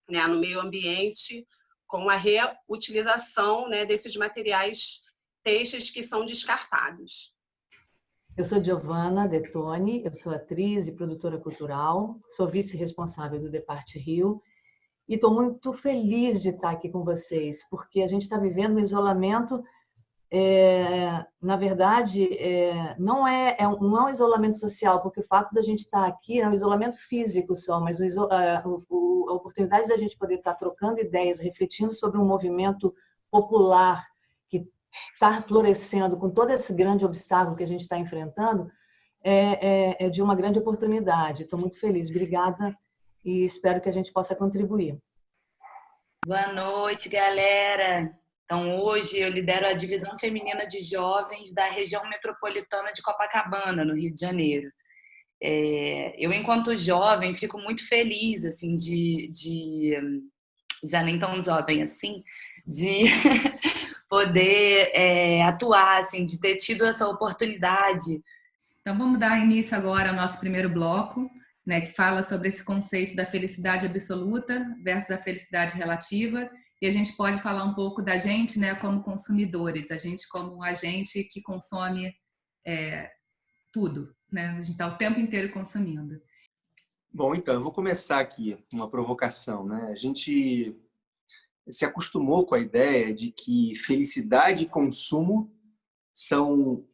Speaker 16: né, no meio ambiente, com a reutilização, né, desses materiais têxteis que são descartados.
Speaker 17: Eu sou Giovanna Detoni, eu sou atriz e produtora cultural, sou vice-responsável do Departe Rio e estou muito feliz de estar aqui com vocês, porque a gente está vivendo um isolamento, na verdade, não é um isolamento social, porque o fato da gente estar aqui é um isolamento físico só, mas a oportunidade da gente poder estar trocando ideias, refletindo sobre um movimento popular que está florescendo com todo esse grande obstáculo que a gente está enfrentando, é de uma grande oportunidade. Estou muito feliz, obrigada, e espero que a gente possa contribuir.
Speaker 18: Boa noite, galera! Então, hoje eu lidero a Divisão Feminina de Jovens da região metropolitana de Copacabana, no Rio de Janeiro. Eu, enquanto jovem, fico muito feliz, assim, já nem tão jovem assim, de poder atuar, assim, de ter tido essa oportunidade.
Speaker 11: Então, vamos dar início agora ao nosso primeiro bloco, né, que fala sobre esse conceito da felicidade absoluta versus a felicidade relativa. E a gente pode falar um pouco da gente, né, como consumidores, a gente como agente que consome tudo, né? A gente está o tempo inteiro consumindo.
Speaker 13: Bom, então, eu vou começar aqui uma provocação, né? A gente se acostumou com a ideia de que felicidade e consumo são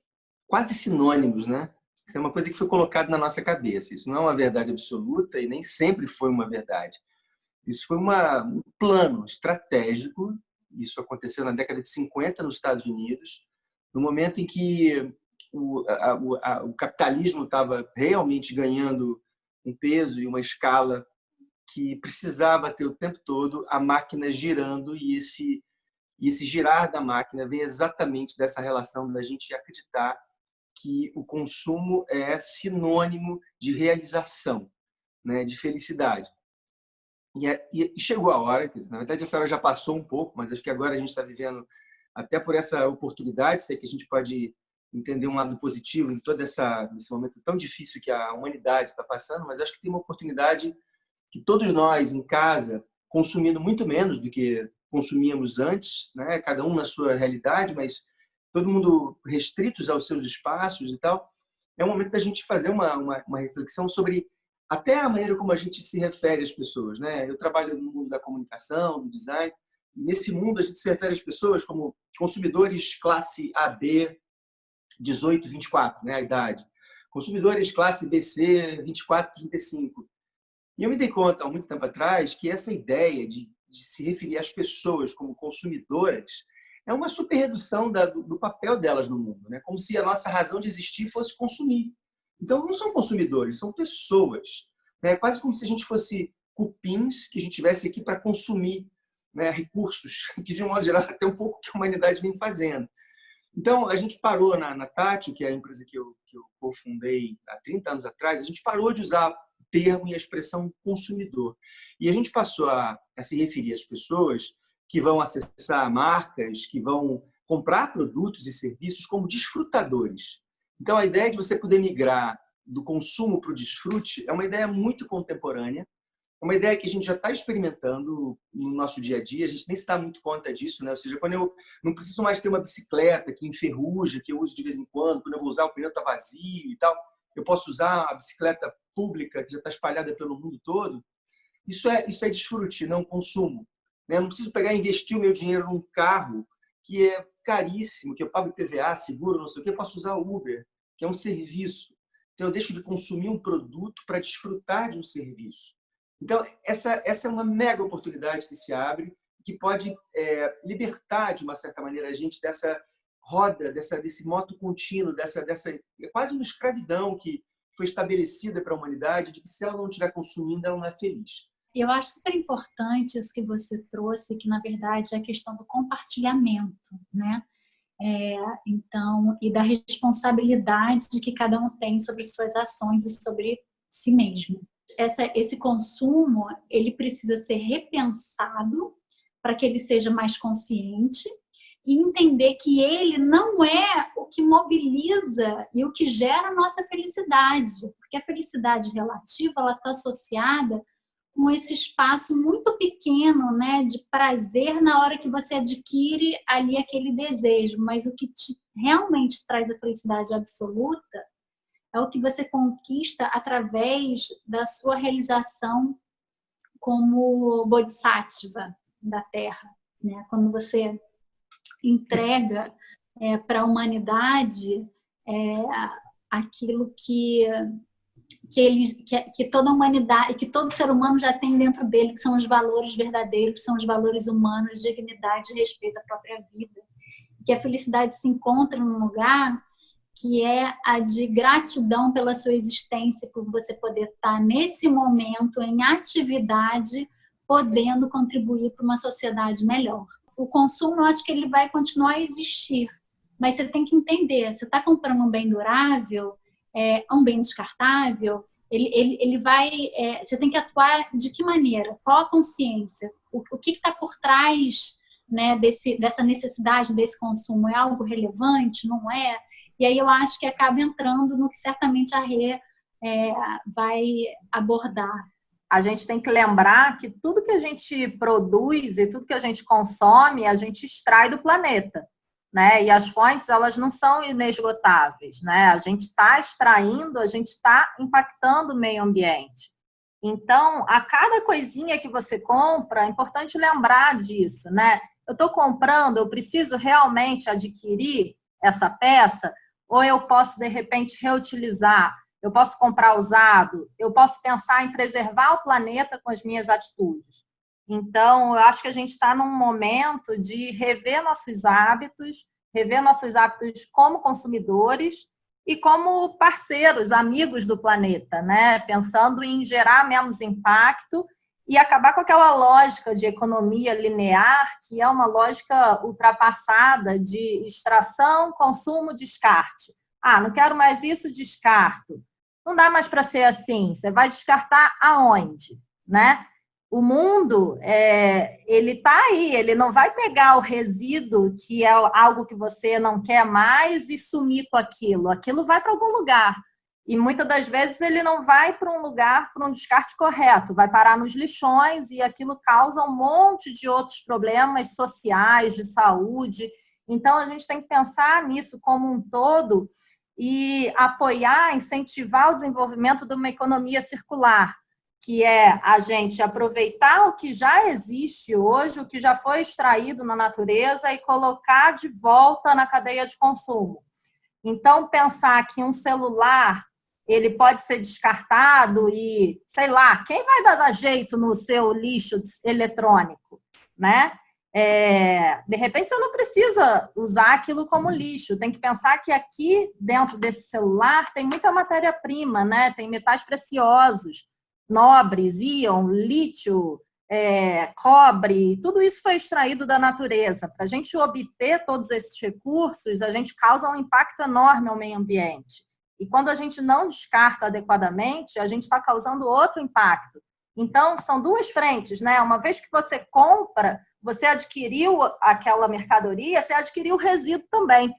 Speaker 13: quase sinônimos, né? Isso é uma coisa que foi colocada na nossa cabeça. Isso não é uma verdade absoluta e nem sempre foi uma verdade. Isso foi um plano estratégico. Isso aconteceu na década de 50 nos Estados Unidos, no momento em que o capitalismo estava realmente ganhando um peso e uma escala que precisava ter o tempo todo a máquina girando, e esse girar da máquina vem exatamente dessa relação da gente acreditar que o consumo é sinônimo de realização, né, de felicidade. E chegou a hora, na verdade essa hora já passou um pouco, mas acho que agora a gente está vivendo, até por essa oportunidade, sei que a gente pode entender um lado positivo em todo esse momento tão difícil que a humanidade está passando, mas acho que tem uma oportunidade que todos nós em casa, consumindo muito menos do que consumíamos antes, né? Cada um na sua realidade, mas todo mundo restritos aos seus espaços e tal, é um momento da gente fazer uma reflexão sobre até a maneira como a gente se refere às pessoas, né? Eu trabalho no mundo da comunicação, do design, e nesse mundo a gente se refere às pessoas como consumidores classe AB, 18, 24, né, a idade. Consumidores classe BC, 24, 35. E eu me dei conta, há muito tempo atrás, que essa ideia de de se referir às pessoas como consumidoras é uma super redução do papel delas no mundo, né? Como se a nossa razão de existir fosse consumir. Então, não são consumidores, são pessoas. É quase como se a gente fosse cupins que a gente tivesse aqui para consumir, né, recursos, que de um modo geral até um pouco que a humanidade vem fazendo. Então, a gente parou na Tátil, que é a empresa que eu cofundei há 30 anos atrás, a gente parou de usar o termo e a expressão consumidor. E a gente passou a se referir às pessoas que vão acessar marcas, que vão comprar produtos e serviços como desfrutadores. Então, a ideia de você poder migrar do consumo para o desfrute é uma ideia muito contemporânea, é uma ideia que a gente já está experimentando no nosso dia a dia, a gente nem se dá muito conta disso, né? Ou seja, quando eu não preciso mais ter uma bicicleta que enferruja, que eu uso de vez em quando eu vou usar, o pneu está vazio e tal, eu posso usar a bicicleta pública que já está espalhada pelo mundo todo. Isso é desfrute, não consumo. Eu não preciso pegar e investir o meu dinheiro num carro que é caríssimo, que eu pago IPVA, seguro, não sei o quê, eu posso usar o Uber, que é um serviço. Então, eu deixo de consumir um produto para desfrutar de um serviço. Então, essa é uma mega oportunidade que se abre, que pode libertar, de uma certa maneira, a gente dessa roda, desse moto contínuo, dessa quase uma escravidão que foi estabelecida para a humanidade, de que se ela não estiver consumindo, ela não é feliz.
Speaker 12: Eu acho super importante isso que você trouxe, que na verdade é a questão do compartilhamento, né? Então, e da responsabilidade que cada um tem sobre suas ações e sobre si mesmo. Esse consumo, ele precisa ser repensado para que ele seja mais consciente e entender que ele não é o que mobiliza e o que gera a nossa felicidade, porque a felicidade relativa, ela está associada com esse espaço muito pequeno, né, de prazer na hora que você adquire ali aquele desejo, mas o que realmente traz a felicidade absoluta é o que você conquista através da sua realização como bodhisattva da Terra, né? Quando você entrega para a humanidade aquilo que toda a humanidade, que todo ser humano já tem dentro dele, que são os valores verdadeiros, que são os valores humanos, dignidade e respeito à própria vida. Que a felicidade se encontra num lugar que é a de gratidão pela sua existência, por você poder estar nesse momento em atividade, podendo contribuir para uma sociedade melhor. O consumo, eu acho que ele vai continuar a existir, mas você tem que entender, você está comprando um bem durável, um bem descartável, ele vai, você tem que atuar de que maneira? Qual a consciência? O que está por trás, né, dessa necessidade desse consumo? É algo relevante? Não é? E aí eu acho que acaba entrando no que certamente a Rê vai abordar.
Speaker 15: A gente tem que lembrar que tudo que a gente produz e tudo que a gente consome, a gente extrai do planeta, né? E as fontes, elas não são inesgotáveis, né? A gente está extraindo, a gente está impactando o meio ambiente. Então, a cada coisinha que você compra, é importante lembrar disso, né? Eu estou comprando, eu preciso realmente adquirir essa peça, ou eu posso, de repente, reutilizar, eu posso comprar usado, eu posso pensar em preservar o planeta com as minhas atitudes. Então, eu acho que a gente está num momento de rever nossos hábitos como consumidores e como parceiros, amigos do planeta, né? Pensando em gerar menos impacto e acabar com aquela lógica de economia linear, que é uma lógica ultrapassada de extração, consumo, descarte. Ah, não quero mais isso, descarto. Não dá mais para ser assim. Você vai descartar aonde, né? O mundo, ele está aí, ele não vai pegar o resíduo, que é algo que você não quer mais, e sumir com aquilo. Aquilo vai para algum lugar. E muitas das vezes ele não vai para um lugar, para um descarte correto, vai parar nos lixões e aquilo causa um monte de outros problemas sociais, de saúde. Então, a gente tem que pensar nisso como um todo e apoiar, incentivar o desenvolvimento de uma economia circular, que é a gente aproveitar o que já existe hoje, o que já foi extraído na natureza e colocar de volta na cadeia de consumo. Então, pensar que um celular ele pode ser descartado e, sei lá, quem vai dar jeito no seu lixo eletrônico, né? De repente, você não precisa usar aquilo como lixo. Tem que pensar que aqui, dentro desse celular, tem muita matéria-prima, né? Tem metais preciosos, nobres, íon, lítio, cobre, tudo isso foi extraído da natureza. Para a gente obter todos esses recursos, a gente causa um impacto enorme ao meio ambiente. E quando a gente não descarta adequadamente, a gente está causando outro impacto. Então, são duas frentes, né? Uma vez que você compra, você adquiriu aquela mercadoria, você adquiriu o resíduo também.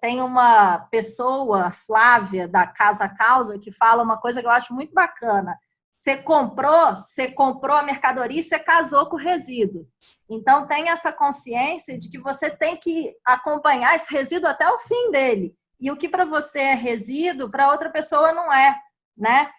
Speaker 15: Tem uma pessoa, Flávia, da Casa Causa, que fala uma coisa que eu acho muito bacana. Você comprou a mercadoria e você casou com o resíduo. Então, tem essa consciência de que você tem que acompanhar esse resíduo até o fim dele. E o que para você é resíduo, para outra pessoa não é, né?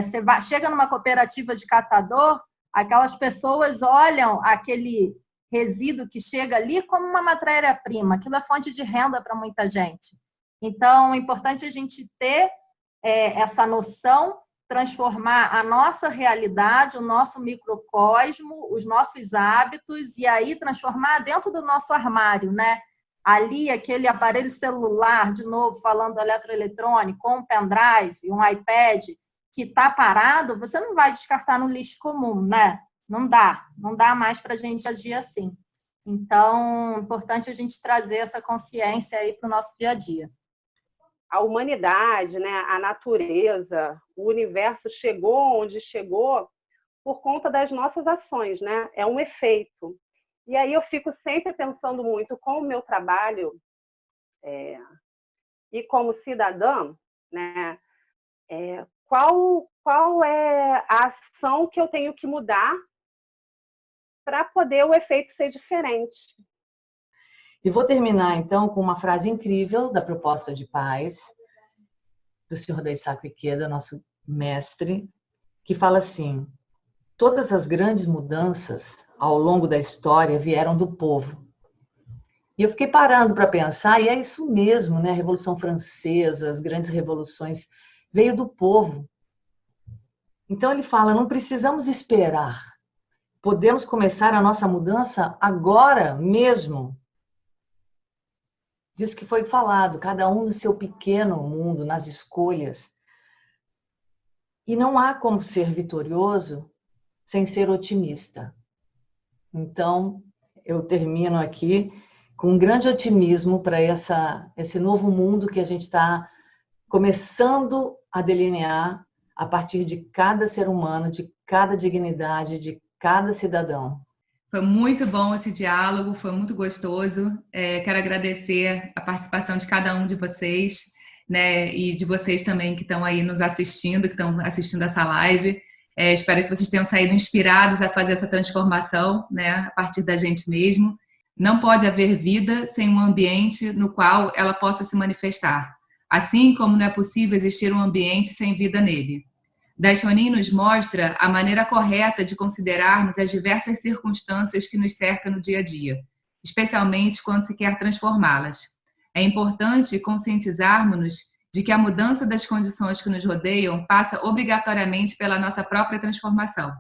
Speaker 15: Você chega numa cooperativa de catador, aquelas pessoas olham aquele resíduo que chega ali como uma matéria-prima, aquilo é fonte de renda para muita gente. Então, é importante a gente ter essa noção, transformar a nossa realidade, o nosso microcosmo, os nossos hábitos, e aí transformar dentro do nosso armário, né? Ali, aquele aparelho celular, de novo, falando eletroeletrônico, um pendrive, um iPad, que está parado, você não vai descartar no lixo comum, né? Não dá mais para a gente agir assim. Então, é importante a gente trazer essa consciência aí para o nosso dia a dia.
Speaker 16: A humanidade, né, a natureza, o universo chegou onde chegou por conta das nossas ações, né? É um efeito. E aí eu fico sempre pensando muito com o meu trabalho e como cidadã, né? Qual é a ação que eu tenho que mudar para poder o efeito ser diferente?
Speaker 17: E vou terminar, então, com uma frase incrível da Proposta de Paz, do Sr. Daisaku Ikeda, nosso mestre, que fala assim: todas as grandes mudanças ao longo da história vieram do povo. E eu fiquei parando para pensar, e é isso mesmo, né? A Revolução Francesa, as grandes revoluções, veio do povo. Então ele fala, não precisamos esperar. Podemos começar a nossa mudança agora mesmo. Disso que foi falado, cada um no seu pequeno mundo, nas escolhas. E não há como ser vitorioso sem ser otimista. Então, eu termino aqui com um grande otimismo para esse novo mundo que a gente está começando a delinear a partir de cada ser humano, de cada dignidade, de cada cidadão.
Speaker 11: Foi muito bom esse diálogo, foi muito gostoso. Quero agradecer a participação de cada um de vocês, né, e de vocês também que estão aí nos assistindo, que estão assistindo essa live. Espero que vocês tenham saído inspirados a fazer essa transformação, né, a partir da gente mesmo. Não pode haver vida sem um ambiente no qual ela possa se manifestar, assim como não é possível existir um ambiente sem vida nele. Daishonin nos mostra a maneira correta de considerarmos as diversas circunstâncias que nos cercam no dia a dia, especialmente quando se quer transformá-las. É importante conscientizarmos-nos de que a mudança das condições que nos rodeiam passa obrigatoriamente pela nossa própria transformação.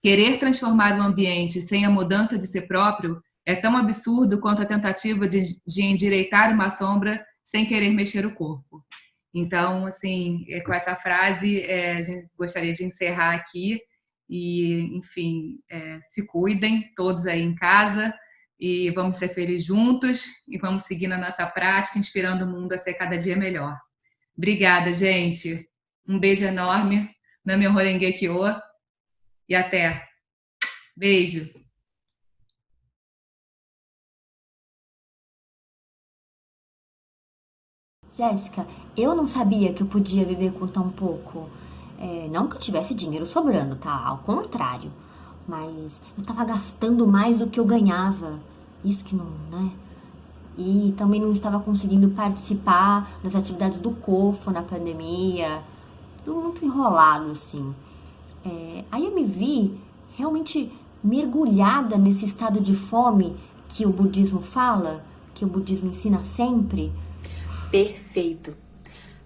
Speaker 11: Querer transformar o ambiente sem a mudança de si próprio é tão absurdo quanto a tentativa de endireitar uma sombra sem querer mexer o corpo. Então, assim, com essa frase, a gente gostaria de encerrar aqui e, enfim, se cuidem todos aí em casa e vamos ser felizes juntos e vamos seguir na nossa prática, inspirando o mundo a ser cada dia melhor. Obrigada, gente. Um beijo enorme. Namyo Horenge Kyo e até. Beijo.
Speaker 19: Jéssica, eu não sabia que eu podia viver com tão pouco. Não que eu tivesse dinheiro sobrando, tá? Ao contrário. Mas eu tava gastando mais do que eu ganhava. Isso que não, né? E também não estava conseguindo participar das atividades do COFO na pandemia. Tudo muito enrolado, assim. Aí eu me vi realmente mergulhada nesse estado de fome que o budismo fala, que o budismo ensina sempre.
Speaker 20: Perfeito.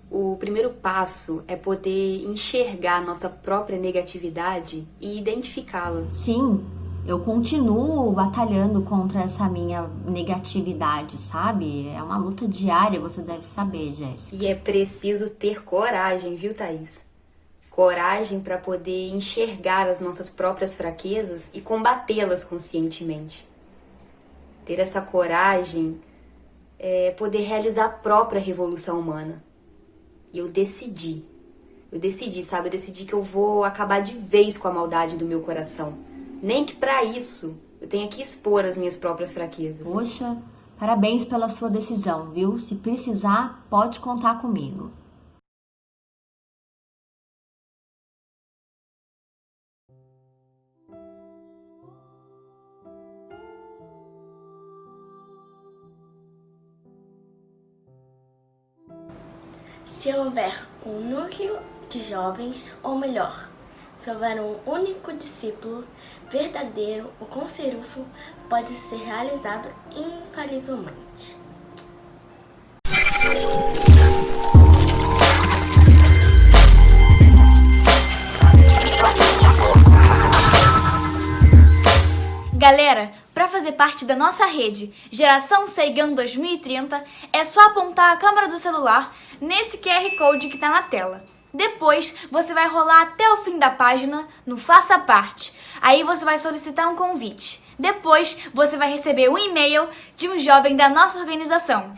Speaker 20: O primeiro passo é poder enxergar nossa própria negatividade e identificá-la.
Speaker 19: Sim, eu continuo batalhando contra essa minha negatividade, sabe? É uma luta diária, você deve saber, Jéssica.
Speaker 20: E é preciso ter coragem, viu, Thaís? Coragem para poder enxergar as nossas próprias fraquezas e combatê-las conscientemente. Ter essa coragem é poder realizar a própria revolução humana. E eu decidi, sabe? Eu decidi que eu vou acabar de vez com a maldade do meu coração. Nem que para isso eu tenha que expor as minhas próprias fraquezas.
Speaker 19: Poxa, parabéns pela sua decisão, viu? Se precisar, pode contar comigo.
Speaker 21: Se houver um núcleo de jovens, ou melhor, se houver um único discípulo verdadeiro, o conserufo pode ser realizado infalivelmente.
Speaker 22: Galera, para fazer parte da nossa rede Geração Seigan 2030, é só apontar a câmera do celular nesse QR Code que está na tela. Depois, você vai rolar até o fim da página no Faça Parte. Aí você vai solicitar um convite. Depois, você vai receber um e-mail de um jovem da nossa organização.